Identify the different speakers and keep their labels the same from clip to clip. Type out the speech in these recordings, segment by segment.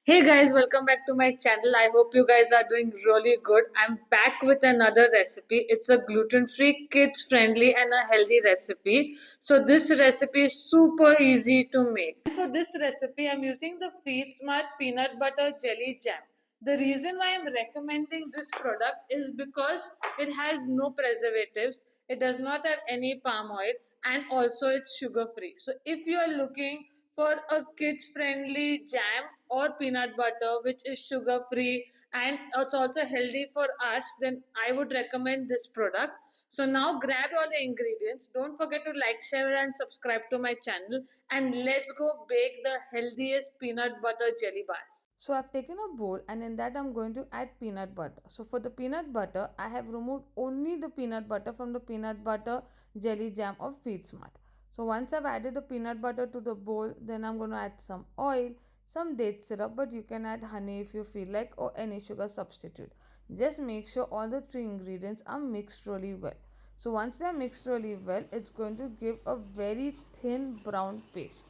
Speaker 1: Hey guys, welcome back to my channel. I hope you guys are doing really good. I'm back with another recipe. It's a gluten-free, kids-friendly and a healthy recipe. So this recipe is super easy to make. And for this recipe, I'm using the Feed Smart Peanut Butter Jelly Jam. The reason why I'm recommending this product is because it has no preservatives, it does not have any palm oil, and also it's sugar free. So if you are looking for a kids friendly jam or peanut butter which is sugar free and it's also healthy for us, then I would recommend this product. So now grab all the ingredients. Don't forget to like, share and subscribe to my channel, and let's go bake the healthiest peanut butter jelly bars.
Speaker 2: So I've taken a bowl and in that I'm going to add peanut butter. So for the peanut butter, I have removed only the peanut butter from the peanut butter jelly jam of Feed Smart. So once I've added the peanut butter to the bowl, then I'm going to add some oil, some date syrup, but you can add honey if you feel like, or any sugar substitute. Just make sure all the three ingredients are mixed really well. So once they are mixed really well, it's going to give a very thin brown paste.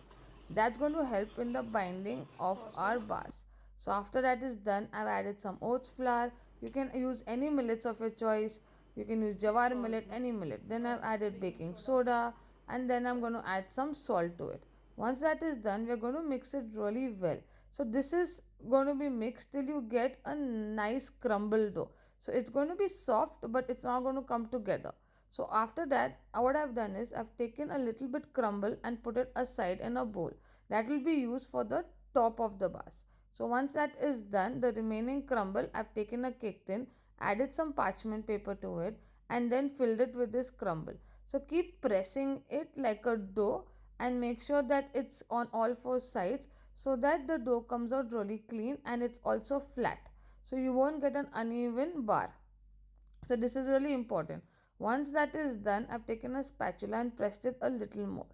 Speaker 2: That's going to help in the binding of our bars. So after that is done, I've added some oats flour. You can use any millets of your choice. You can use jawar millet, any millet. Then I've added baking soda, and then I'm going to add some salt to it. Once that is done, we're going to mix it really well. So this is going to be mixed till you get a nice crumble dough. So it's going to be soft, but it's not going to come together. So after that, what I've done is I've taken a little bit crumble and put it aside in a bowl. That will be used for the top of the bars. So once that is done, the remaining crumble, I've taken a cake tin, added some parchment paper to it, and then filled it with this crumble. So keep pressing it like a dough and make sure that it's on all four sides so that the dough comes out really clean and it's also flat. So you won't get an uneven bar. So this is really important. Once that is done, I've taken a spatula and pressed it a little more.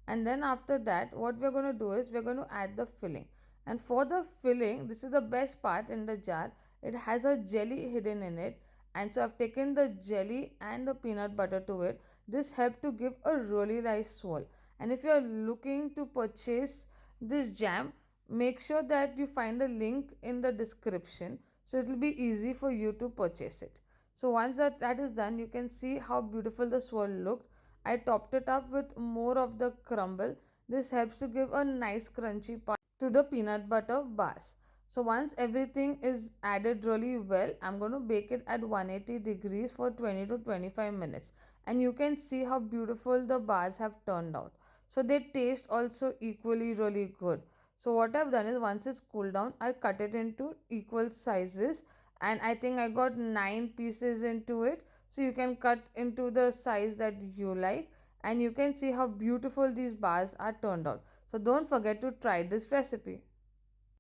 Speaker 2: And then after that, what we're going to do is we're going to add the filling. And for the filling, this is the best part in the jar. It has a jelly hidden in it. And so I've taken the jelly and the peanut butter to it. This helped to give a really nice swirl. And if you're looking to purchase this jam, make sure that you find the link in the description so it will be easy for you to purchase it. So once that is done, you can see how beautiful the swirl looked. I topped it up with more of the crumble. This helps to give a nice crunchy part to the peanut butter bars. So once everything is added really well, I'm going to bake it at 180 degrees for 20 to 25 minutes. And you can see how beautiful the bars have turned out. So they taste also equally really good. So what I've done is once it's cooled down, I cut it into equal sizes, and I think I got 9 pieces into it. So you can cut into the size that you like, and you can see how beautiful these bars are turned out. So don't forget to try this recipe.